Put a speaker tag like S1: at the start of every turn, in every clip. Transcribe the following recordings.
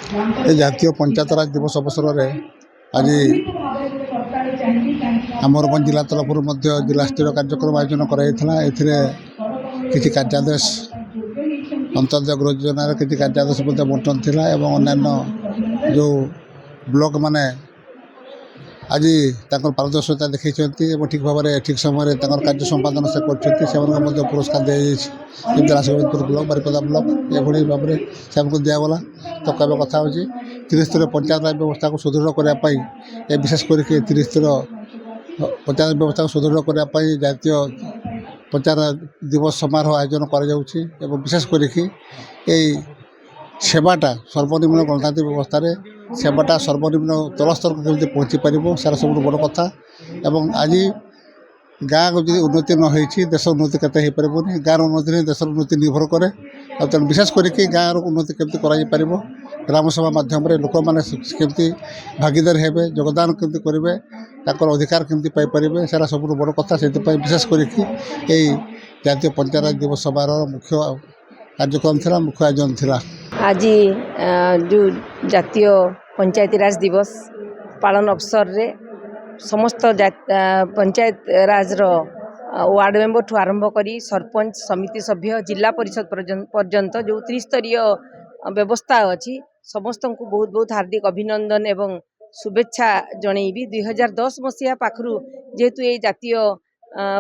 S1: ଏ ଜାତୀୟ ପଞ୍ଚାୟତରାଜ ଦିବସ ଅବସରରେ ଆଜି ଆମ ମୟୂରଭଞ୍ଜ ଜିଲ୍ଲା ତରଫରୁ ମଧ୍ୟ ଜିଲ୍ଲାସ୍ତରୀୟ କାର୍ଯ୍ୟକ୍ରମ ଆୟୋଜନ କରାଯାଇଥିଲା। ଏଥିରେ କିଛି କାର୍ଯ୍ୟାଦେଶ ଅନ୍ତର୍ଜାତୀୟ ଗୃହ ଯୋଜନାର କିଛି କାର୍ଯ୍ୟାଦେଶ ମଧ୍ୟ ବଣ୍ଟନ ଥିଲା ଏବଂ ଅନ୍ୟାନ୍ୟ ଯେଉଁ ବ୍ଲକ ମାନେ ଆଜି ତାଙ୍କର ପାରଦର୍ଶିତା ଦେଖାଇଛନ୍ତି ଏବଂ ଠିକ୍ ଭାବରେ ଠିକ୍ ସମୟରେ ତାଙ୍କର କାର୍ଯ୍ୟ ସମ୍ପାଦନ ସେ କରିଛନ୍ତି। ସେମାନଙ୍କୁ ମଧ୍ୟ ପୁରସ୍କାର ଦିଆଯାଇଛି। ଯେମିତି ରାଜଗୋବିନ୍ଦପୁର ବ୍ଲକ, ବାରିପଦା ବ୍ଲକ ଏଭଳି ଭାବରେ ସେମାନଙ୍କୁ ଦିଆଗଲା। ତ କହିବା କଥା ହେଉଛି ତ୍ରିସ୍ତରୀୟ ପଞ୍ଚାୟତ ରାଜ ବ୍ୟବସ୍ଥାକୁ ସୁଦୃଢ଼ କରିବା ପାଇଁ ବିଶେଷ କରିକି ତ୍ରିସ୍ତରୀୟ ପଞ୍ଚାୟତ ବ୍ୟବସ୍ଥାକୁ ସୁଦୃଢ଼ କରିବା ପାଇଁ ଜାତୀୟ ପଞ୍ଚାୟତ ଦିବସ ସମାରୋହ ଆୟୋଜନ କରାଯାଉଛି ଏବଂ ବିଶେଷ କରିକି এই সেবাটা সর্বনিম্ন গণতান্ত্রিক ব্যবস্থায় সেবাটা সর্বনিম্ন তলস্তরକୁ କେମିତି ପହଞ୍ଚି ପାରିବ ସେଟା ସବୁଠୁ ବଡ଼ କଥା। ଏବଂ ଆଜି ଗାଁକୁ ଯଦି ଉନ୍ନତି ନ ହେଇଛି ଦେଶ ଉନ୍ନତି କେତେ ହେଇପାରିବନି। ଗାଁର ଉନ୍ନତି ହିଁ ଦେଶର ଉନ୍ନତି ନିର୍ଭର କରେ। ଆଉ ତେଣୁ ବିଶେଷ କରିକି ଗାଁର ଉନ୍ନତି କେମିତି କରାଯାଇପାରିବ, ଗ୍ରାମସଭା ମାଧ୍ୟମରେ ଲୋକମାନେ କେମିତି ଭାଗିଦାର ହେବେ, ଯୋଗଦାନ କେମିତି କରିବେ, ତାଙ୍କର ଅଧିକାର କେମିତି ପାଇପାରିବେ ସେଟା ସବୁଠୁ ବଡ଼ କଥା। ସେଥିପାଇଁ ବିଶେଷ କରିକି এই ଜାତୀୟ ପଞ୍ଚାୟତ ଦିବସ ସମାରୋହର ମୁଖ୍ୟ କାର୍ଯ୍ୟକ୍ରମ ଥିଲା, ମୁଖ୍ୟ ଆୟୋଜନ ଥିଲା।
S2: आज जो जातीय पंचायती राज दिवस पालन अवसर रे समस्त पंचायत राज वार्ड मेंबर ठू आरंभ करी सरपंच समिति सभ्य जिला परिषद पर्यंत जो त्रिस्तरीय व्यवस्था अच्छी समस्त को बहुत बहुत हार्दिक अभिनंदन एवं शुभेच्छा जनईबी। 2010 मसीहा पाखु जेहेतु ये जातीय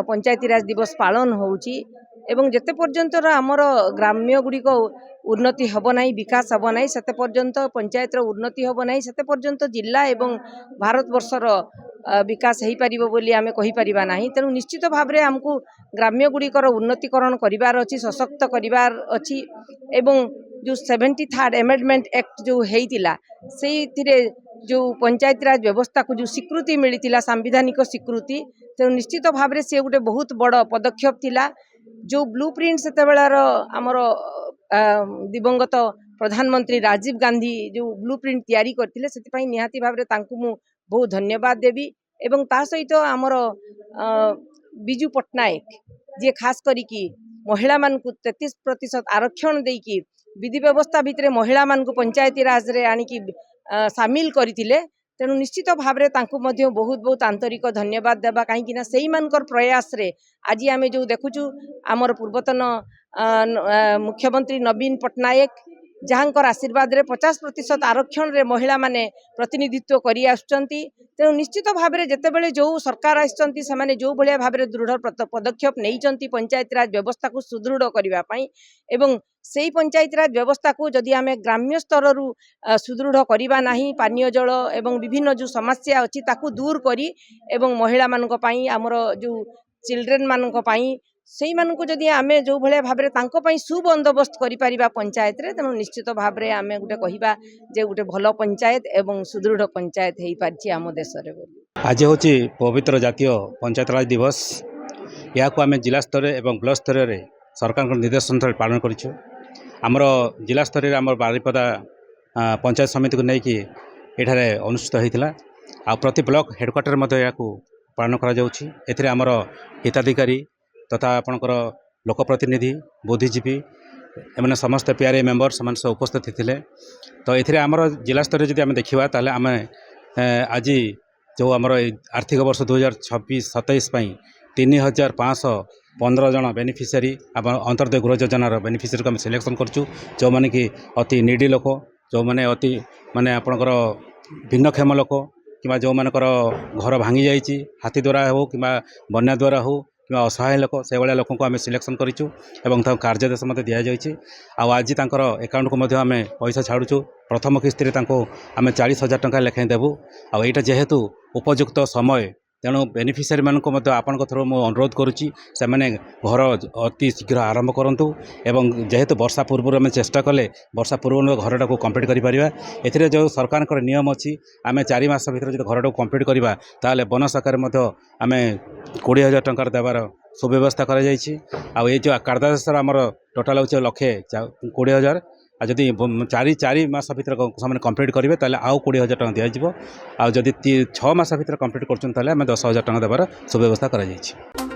S2: पंचायती राज दिवस पालन होउची एवं जेते पर्यंत आमर ग्राम्य गुड़िक उन्नति हब नहीं, विकास हब नहीं, सेते पर्यंत पंचायत उन्नति हब नहीं, सेते पर्यंत जिला एवं भारत वर्षर विकास हो पारिबो बोली आमे कहि परिबा नाही। तेणु निश्चित भाव में आमको ग्राम्य गुड़िकर उन्नतिकरण करिवार अछि, सशक्त करिवार अछि एवं जो 73rd एमेंडमेंट एक्ट जो हेइतिला सेइथिरे जो पंचायती राज व्यवस्था को जो स्वीकृति मिली सांविधानिक स्वीकृति, तेणु निश्चित भाव में सी गोटे बहुत बड़ पदक्षेप थिला। जो ब्लूप्रिंट से आमर दिवंगत प्रधानमंत्री राजीव गांधी जो ब्लूप्रिंट तैयारी करथिले सेति निहाती भाव में मु बहुत धन्यवाद देवी। एवं ता सहित आमर बिजू पट्टनायक जे खास करिकी महिला मानकु 33% आरक्षण देकी विधि व्यवस्था भितर महिला मानकु पंचायती राज रे आनिकी सामिल करथिले। तेणु निश्चित भाव में बहुत बहुत आंतरिक धन्यवाद देवा कहीं से मानकर प्रयास रे आज आम जो देखुचु आमर पूर्वतन मुख्यमंत्री नवीन पट्टनायक जहाँकर आशीर्वाद रे 50% आरक्षण रे महिला माने प्रतिनिधित्व करी आसुचंती। तेणु निश्चित भाव में जितेबले जो सरकार आसचंती से माने जो भलिया भाव में दृढ़ पदक्षेप नैचंती पंचायती राज व्यवस्था को सुदृढ़ करबा पई एवं सेही पंचायती राज व्यवस्था को जदि आमे ग्राम्य स्तर रु सुदृढ़ करबा नाही, पानीय जल एवं विभिन्न जो समस्या अछि ताकू दूर करी एवं महिला मानक पई हमर जो चिल्ड्रेन मानक पई सेही मानक जदि आमे जो भलिया भाव में तांको पई सुबंदोबस्त करि परिबा पंचायत रे, तेणु निश्चित भाव में आमे गुटे कहिबा जे गुटे भलो पंचायत एवं सुदृढ़ पंचायत हेई पारछि आम देश रे बोली।
S3: आज होची पवित्र जातीय पंचायत राज दिवस। या को आमे जिला स्तर एवं ब्लॉक स्तर रे सरकार निर्देशन पालन करिछु। आमर जिला स्तर रे आमर बारिपदा पंचायत समिति को लेकिन एठारे अनुष्ठित होता। आ प्रति ब्लॉक हेडक्वार्टर मध्य या पालन करा जाउछि। एथिरे आमर हिताधिकारी तथा आपणकर लोकप्रतिनिधि बुद्धिजीवी एमने समस्त पीआरए मेंबर समान सब उपस्थित थिले। तो एथिरे आमर जिला स्तर जदि आम देखा ताले आम आज जो आमर आर्थिक वर्ष 2026-27 पई 3515 जन बेनिफिशियरी अंतर्दय गृह योजनार बेनिफिशियरी को आम सिलेक्शन करछु। जो माने कि अति निडी लोक, जो माने अति माने आपणकर भिन्नक्षम लोक कि जो मानकर घर भांगी जाइए हाथी द्वारा हो कि बन्या द्वारा हो कि असहाय लोक से भाया लोक को आम सिलेक्शन करूँ और कार्यदेश मत दि जाइए। आज तांकर अकाउंट को मध्य आम पैसा छाड़ुचु। प्रथम किस्ती आम 40,000 टंका लेखाएं देवु। आ यहाँ जेहेतु उपयुक्त समय तेणु बेनिफिशियरी मानक आपण थ्रू मु अनुरोध करुच्ची से मैंने घर अति शीघ्र आरंभ करूँ। एवं जेहेतु वर्षा पूर्व आम चेष्टा कले वर्षा पूर्व घरटा को कम्प्लीट कर जो सरकार नियम अच्छी आम 4 मास भर जो घरटा को कम्प्लीट करवा ताले वन शाखा आम 20,000 टंका देवार सुव्यवस्था कर जो कार्यादेश आमर टोटाल हूँ 1,20,000। जदि 4 मास भर कम्प्लीट करेंगे ताले आउ 20,000 टंका दिज्व। आ जदि 6 मास भर कम्प्लीट कर 10,000 टंका देवार सुव्यवस्था कर।